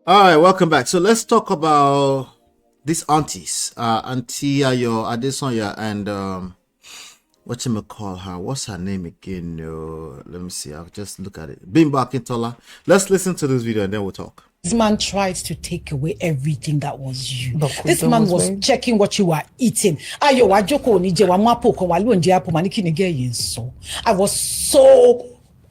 All right, welcome back. So let's talk about these aunties, Auntie Ayo Adesonya and what you call her? What's her name again? No, let me see. I'll just look at it. Bimbo Akintola. Let's listen to this video and then we'll talk. This man tried to take away everything that was you. This man was checking what you were eating.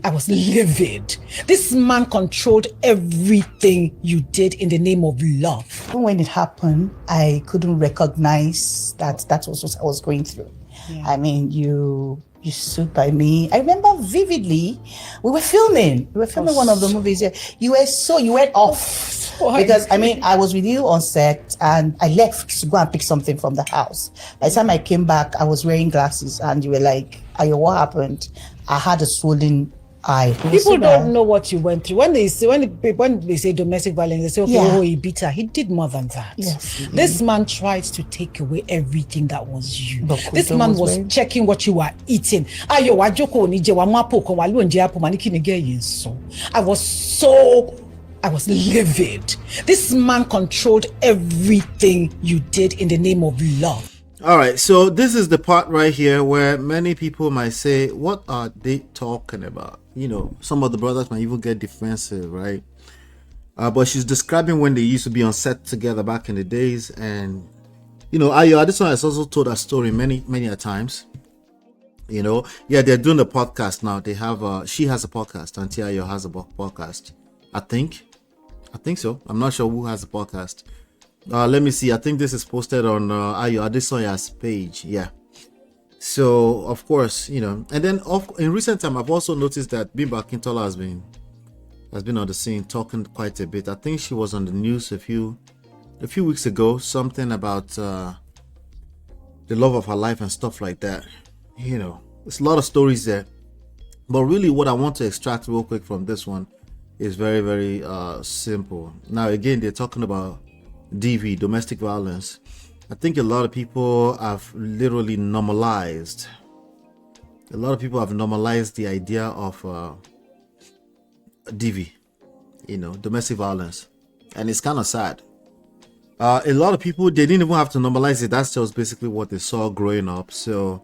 I was livid. This man controlled everything you did in the name of love. When it happened, I couldn't recognize that was what I was going through. Yeah. I mean, you stood by me. I remember vividly, we were filming one of the movies. You went off. Because, I mean, I was with you on set and I left to go and pick something from the house. By the time I came back, I was wearing glasses and you were like, Ayo, what happened? I had a swollen eye. People don't know what you went through. When they say domestic violence, they say, okay, oh, he beat her. He did more than that. Yes, this man tried to take away everything that was you. This man was checking what you were eating. I was livid. This man controlled everything you did in the name of love. All right, so this is the part right here where many people might say, what are they talking about? You know, some of the brothers might even get defensive, right? But she's describing when they used to be on set together back in the days. And, you know, Ayo, this one has also told her story many a times. You know, yeah, they're doing the podcast now. They have, she has a podcast, Auntie Ayo has a podcast. I think so. I'm not sure who has a podcast. Let me see. I think this is posted on Ayo Adesonya's page. Yeah. So of course, you know, and then in recent time, I've also noticed that Bimbo Akintola has been on the scene talking quite a bit. I think she was on the news a few weeks ago, something about the love of her life and stuff like that. You know, there's a lot of stories there. But really, what I want to extract real quick from this one is very, very simple. Now, again, they're talking about DV, domestic violence. I think a lot of people have literally normalized. A lot of people have normalized the idea of DV, you know, domestic violence, and it's kind of sad. A lot of people, they didn't even have to normalize it. That's just basically what they saw growing up. So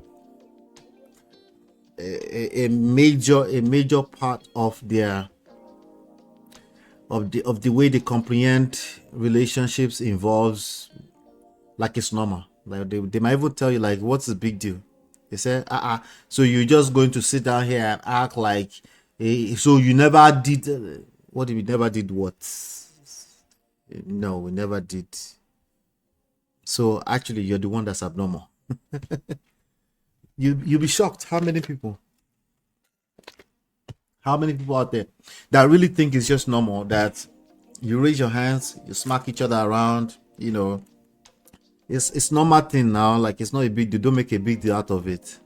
a major part of their of the way they comprehend relationships involves like it's normal. Like they might even tell you, like, what's the big deal? They say, so you're just going to sit down here and act like so you never did what? We never did what? No, we never did. So actually you're the one that's abnormal. You'll be shocked how many people out there that really think it's just normal that you raise your hands, you smack each other around, you know, it's normal thing now. Like, it's not a big deal. Don't make a big deal out of it.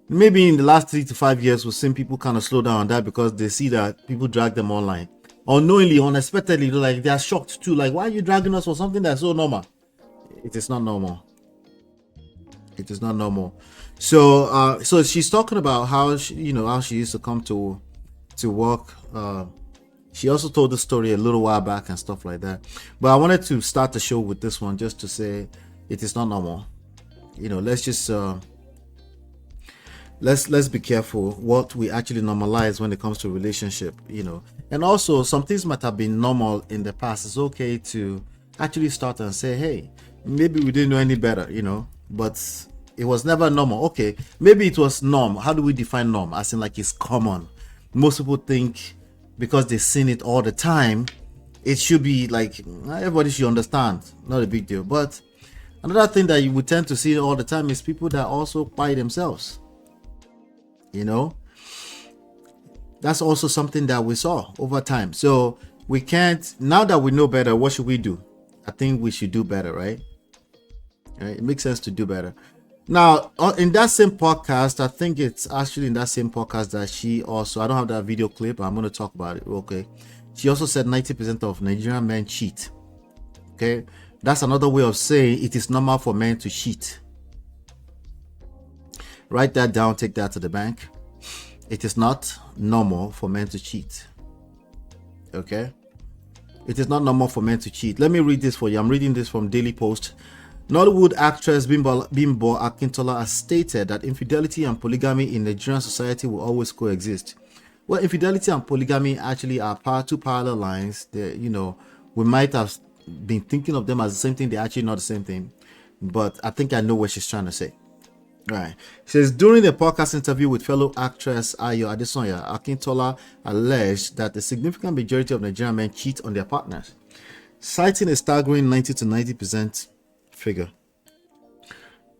Maybe in the last 3 to 5 years, we've seen people kind of slow down on that because they see that people drag them online unknowingly, unexpectedly. Like, they are shocked too. Like, why are you dragging us for something that's so normal? It is not normal. It is not normal. So so she's talking about how she used to come to work. She also told the story a little while back and stuff like that. But I wanted to start the show with this one just to say it is not normal. You know, let's just let's be careful what we actually normalize when it comes to relationship, you know. And also, some things might have been normal in the past. It's okay to actually start and say, hey, maybe we didn't know any better, you know, but it was never normal. Okay, maybe it was norm. How do we define norm? As in, like, it's common. Most people think because they've seen it all the time, it should be like everybody should understand. Not a big deal. But another thing that you would tend to see all the time is people that also by themselves. You know, that's also something that we saw over time. So we can't, now that we know better, what should we do? I think we should do better, right? It makes sense to do better. Now, in that same podcast, I think it's actually in that same podcast that she also, I don't have that video clip, but I'm going to talk about it. Okay. She also said 90% of Nigerian men cheat. Okay. That's another way of saying it is normal for men to cheat. Write that down, take that to the bank. It is not normal for men to cheat. Okay. It is not normal for men to cheat. Let me read this for you. I'm reading this from Daily Post. Nollywood actress Bimbo Akintola has stated that infidelity and polygamy in Nigerian society will always coexist. Well, infidelity and polygamy actually are two parallel lines. We might have been thinking of them as the same thing. They're actually not the same thing. But I think I know what she's trying to say. Right. She says, during a podcast interview with fellow actress Ayo Adesonya, Akintola alleged that a significant majority of Nigerian men cheat on their partners, citing a staggering 90 to 90% figure.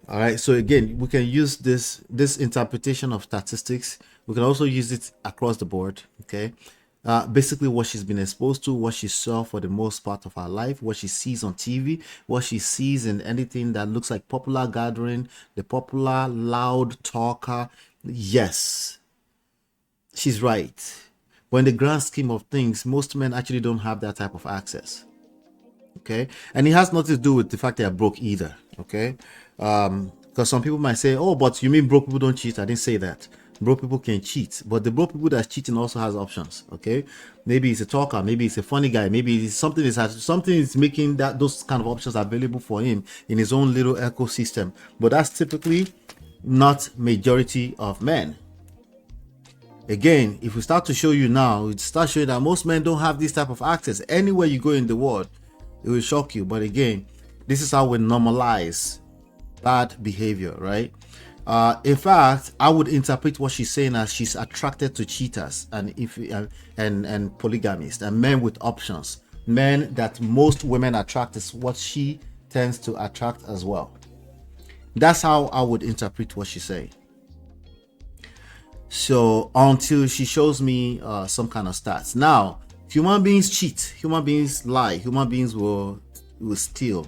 All right. So again, we can use this interpretation of statistics. We can also use it across the board. Okay. Basically what she's been exposed to, what she saw for the most part of her life, what she sees on TV, what she sees in anything that looks like popular gathering, the popular loud talker. Yes, she's right. But in the grand scheme of things, most men actually don't have that type of access. Okay, and it has nothing to do with the fact they are broke either. Okay, because some people might say, oh, but you mean broke people don't cheat? I didn't say that. Broke people can cheat, but the broke people that's cheating also has options. Okay, maybe he's a talker, maybe he's a funny guy, maybe it's something is making those kind of options available for him in his own little ecosystem. But that's typically not majority of men. Again, if we start to show you now, it start showing that most men don't have this type of access. Anywhere you go in the world, it will shock you. But again, this is how we normalize bad behavior, right? In fact, I would interpret what she's saying as she's attracted to cheaters and polygamists and men with options. Men that most women attract is what she tends to attract as well. That's how I would interpret what she's saying. So until she shows me some kind of stats. Now, human beings cheat, human beings lie, human beings will steal.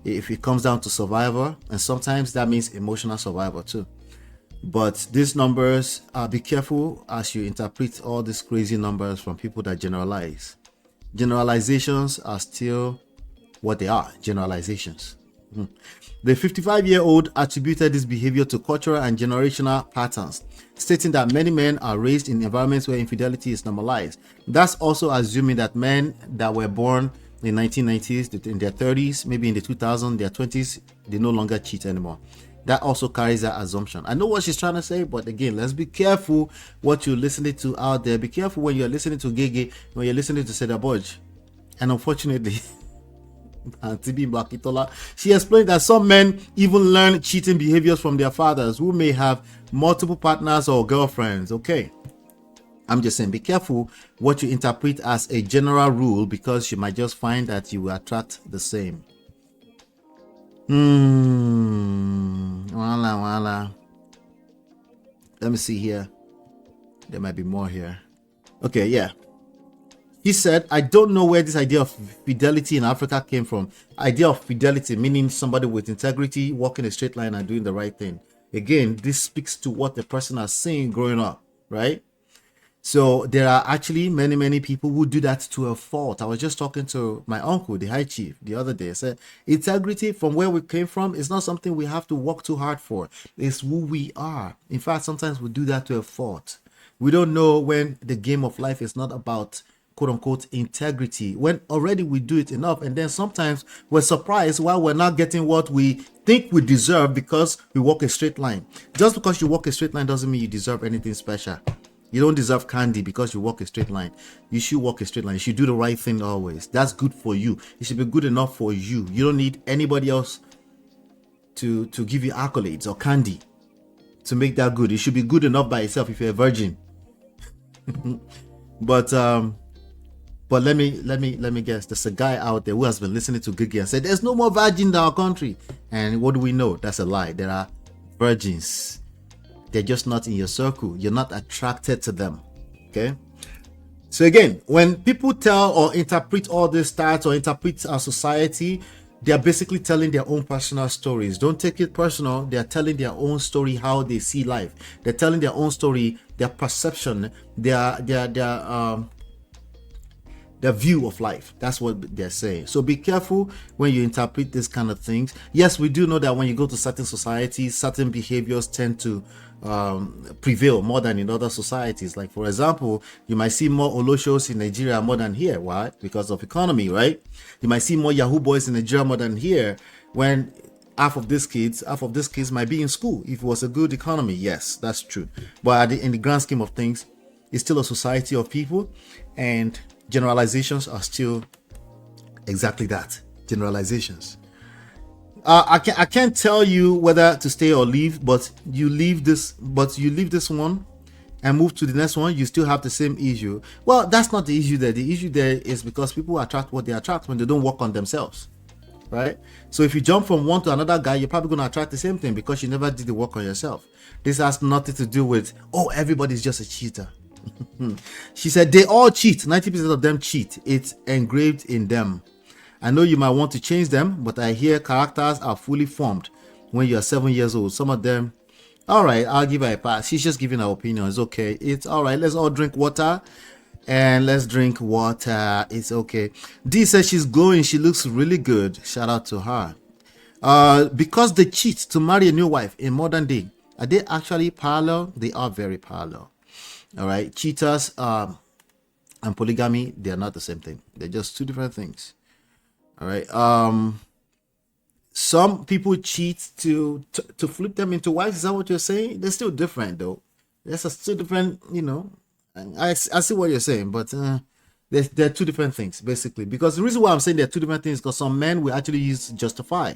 If it comes down to survivor, and sometimes that means emotional survivor too. But these numbers, be careful as you interpret all these crazy numbers from people that generalize. Generalizations are still what they are, generalizations. The 55-year-old attributed this behavior to cultural and generational patterns, stating that many men are raised in environments where infidelity is normalized. That's also assuming that men that were born in the 1990s, in their 30s, maybe in the 2000s, their 20s, they no longer cheat anymore. That also carries that assumption. I know what she's trying to say, but again, let's be careful what you're listening to out there. Be careful when you're listening to Gege, when you're listening to Seda Bodge. And unfortunately, Bimbo Akintola, she explained that some men even learn cheating behaviors from their fathers who may have multiple partners or girlfriends. Okay. I'm just saying, be careful what you interpret as a general rule, because you might just find that you will attract the same. Voila. Let me see here. There might be more here. Okay, yeah. He said, I don't know where this idea of fidelity in Africa came from. Idea of fidelity meaning somebody with integrity, walking a straight line and doing the right thing. Again, this speaks to what the person has seen growing up, right? So there are actually many people who do that to a fault. I was just talking to my uncle, the high chief, the other day. I said, integrity from where we came from is not something we have to work too hard for. It's who we are. In fact, sometimes we do that to a fault. We don't know when the game of life is not about quote unquote integrity, when already we do it enough. And then sometimes we're surprised why we're not getting what we think we deserve because we walk a straight line. Just because you walk a straight line doesn't mean you deserve anything special. You don't deserve candy because you walk a straight line. You should walk a straight line. You should do the right thing always. That's good for you. It should be good enough for you. You don't need anybody else to give you accolades or candy to make that good. It should be good enough by itself if you're a virgin. But let me guess. There's a guy out there who has been listening to Gigi and said there's no more virgin in our country. And what do we know? That's a lie. There are virgins. They're just not in your circle. You're not attracted to them. Okay. So again, when people tell or interpret all these stats or interpret our society, they're basically telling their own personal stories. Don't take it personal. They're telling their own story, how they see life. They're telling their own story, their perception, their their view of life. That's what they're saying. So be careful when you interpret these kind of things. Yes, we do know that when you go to certain societies, certain behaviors tend to prevail more than in other societies. Like, for example, you might see more Oloshos in Nigeria more than here. Why? Because of economy, right? You might see more Yahoo boys in Nigeria more than here, when half of these kids might be in school. If it was a good economy, yes, that's true. But in the grand scheme of things, it's still a society of people, and generalizations are still exactly that, generalizations. I can't tell you whether to stay or leave, but you leave this one and move to the next one, you still have the same issue. Well, that's not the issue there. The issue there is because people attract what they attract when they don't work on themselves, right? So if you jump from one to another guy, you're probably going to attract the same thing because you never did the work on yourself. This has nothing to do with, oh, everybody's just a cheater. She said they all cheat. 90% of them cheat. It's engraved in them. I know you might want to change them, but I hear characters are fully formed when you're 7 years old. Some of them, all right, I'll give her a pass. She's just giving her opinion. It's okay. It's all right. Let's all drink water. And let's drink water. It's okay. Dee says she's glowing. She looks really good. Shout out to her. Because they cheat to marry a new wife in modern day, are they actually parallel? They are very parallel. All right. Cheaters and polygamy, they are not the same thing. They're just two different things. All right. Some people cheat to flip them into wives. Is that what you're saying? They're still different, though. There's still different, you know. I see what you're saying, but they're two different things, basically. Because the reason why I'm saying they're two different things is because some men will actually use justify.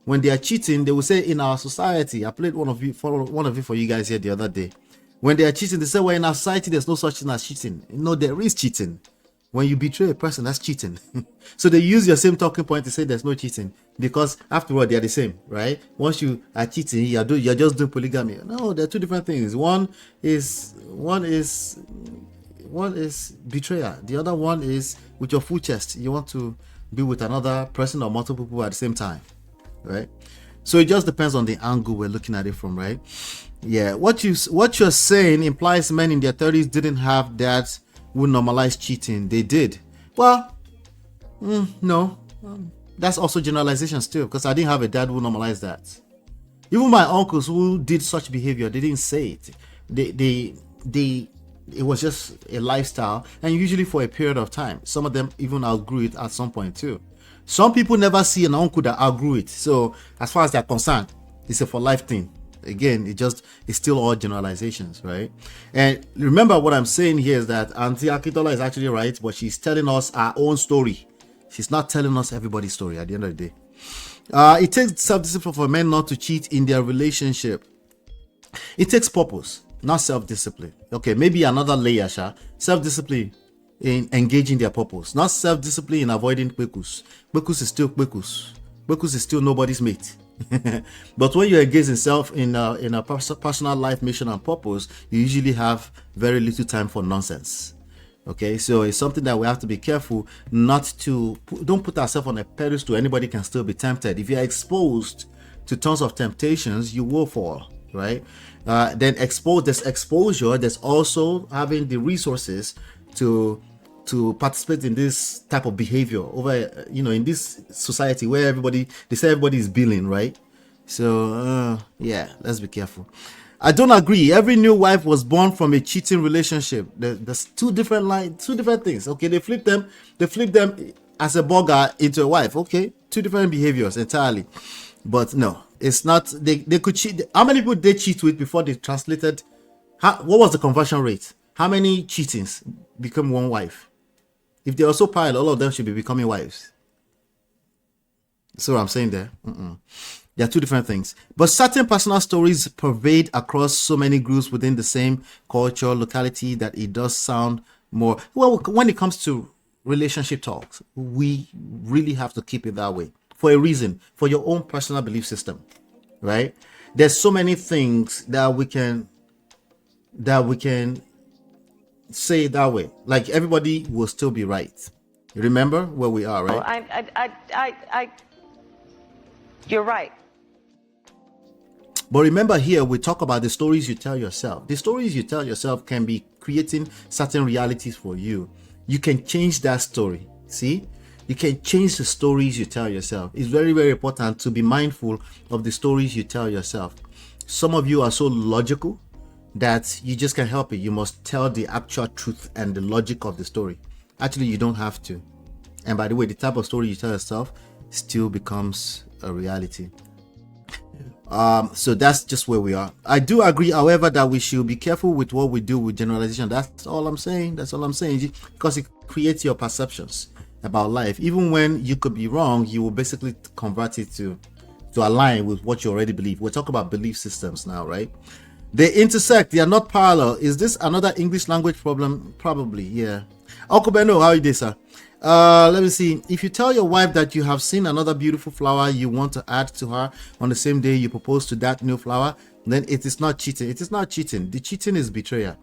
When they are cheating, they will say, in our society, I played one of you for you guys here the other day. When they are cheating, they say, well, in our society, there's no such thing as cheating. No, there is cheating. When you betray a person, that's cheating. So they use your same talking point to say there's no cheating, because after all, they are the same, right? Once you are cheating, you're just doing polygamy. No, they're two different things. One is betrayal. The other one is with your full chest. You want to be with another person or multiple people at the same time, right? So it just depends on the angle we're looking at it from, right? Yeah, what you're saying implies men in their 30s didn't have dads who normalize cheating. They did. Well, no, that's also generalization still, because I didn't have a dad who normalized that. Even my uncles who did such behavior, they didn't say it. It was just a lifestyle, and usually for a period of time. Some of them even outgrew it at some point too. Some people never see an uncle that outgrew it. So as far as they're concerned, it's a for life thing. Again, it's still all generalizations, right? And remember, what I'm saying here is that Auntie Akintola is actually right, but she's telling us our own story. She's not telling us everybody's story at the end of the day. It takes self-discipline for men not to cheat in their relationship. It takes purpose, not self-discipline. Okay, maybe another layer, self-discipline in engaging their purpose, not self-discipline in avoiding kwekus. Kwekus is still kwekus. Kwekus is still nobody's mate. But when you engage in a personal life mission and purpose, you usually have very little time for nonsense. Okay, so it's something that we have to be careful not to don't put ourselves on a pedestal. Anybody can still be tempted. If you're exposed to tons of temptations, you will fall, right? Then there's exposure. There's also having the resources to participate in this type of behavior over, in this society where they say everybody is billing, right? So yeah, let's be careful. I don't agree. Every new wife was born from a cheating relationship. There's two different things. Okay, they flip them as a burger into a wife. Okay, two different behaviors entirely. But no, it's not. They could cheat. How many people they cheat with before they translated? What was the conversion rate? How many cheatings become one wife? If they are so piled, all of them should be becoming wives. So I'm saying there. There are two different things. But certain personal stories pervade across so many groups within the same culture, locality, that it does sound more... Well, when it comes to relationship talks, we really have to keep it that way. For a reason, for your own personal belief system, right? There's so many things that we can say it that way. Like, everybody will still be right. Remember where we are, right? You're right. But remember, here we talk about the stories you tell yourself. The stories you tell yourself can be creating certain realities for you. you can change that story. See, you can change the stories you tell yourself. It's very, very important to be mindful of the stories you tell yourself. Some of you are so logical that you just can't help it. You must tell the actual truth and the logic of the story. Actually, you don't have to. And by the way, the type of story you tell yourself still becomes a reality. So that's just where we are. I do agree, however, that we should be careful with what we do with generalization. That's all I'm saying. That's all I'm saying, because it creates your perceptions about life. Even when you could be wrong, you will basically convert it to align with what you already believe. We're talking about belief systems now, right? They intersect. They are not parallel. Is this another English language problem? Probably, yeah. Uncle Beno, how are you doing, sir? Let me see. If you tell your wife that you have seen another beautiful flower you want to add to her on the same day you propose to that new flower, then it is not cheating. It is not cheating. The cheating is betrayal.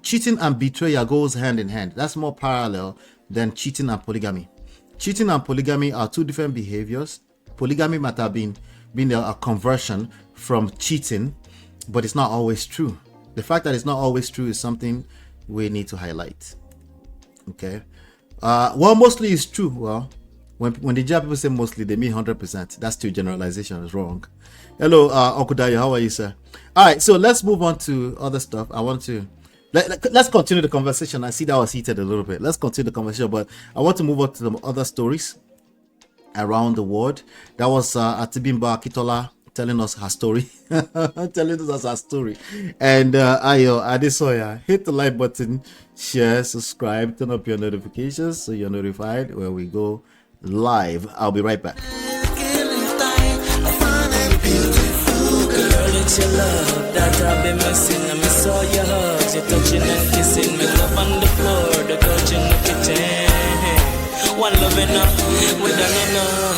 Cheating and betrayal goes hand in hand. That's more parallel than cheating and polygamy. Cheating and polygamy are two different behaviors. Polygamy might have been a conversion from cheating, but it's not always true. The fact that it's not always true is something we need to highlight. Okay. Well, mostly is true. Well, when the Jap people say mostly, they mean 100%. That's still generalization. Is wrong. Hello, Okudayo. How are you, sir? All right. So let's move on to other stuff. I want to let's continue the conversation. I see that was heated a little bit. Let's continue the conversation, but I want to move on to some other stories around the world. That was Bimbo Akintola telling us her story. Telling us her story. And Ayo Adesoya, hit the like button, share, subscribe, turn up your notifications so you're notified when we go live. I'll be right back. It's your love that I've been missing. I miss all your hugs, your touching and kissing. Me love on the floor, the couch in the kitchen. One love enough, we done enough.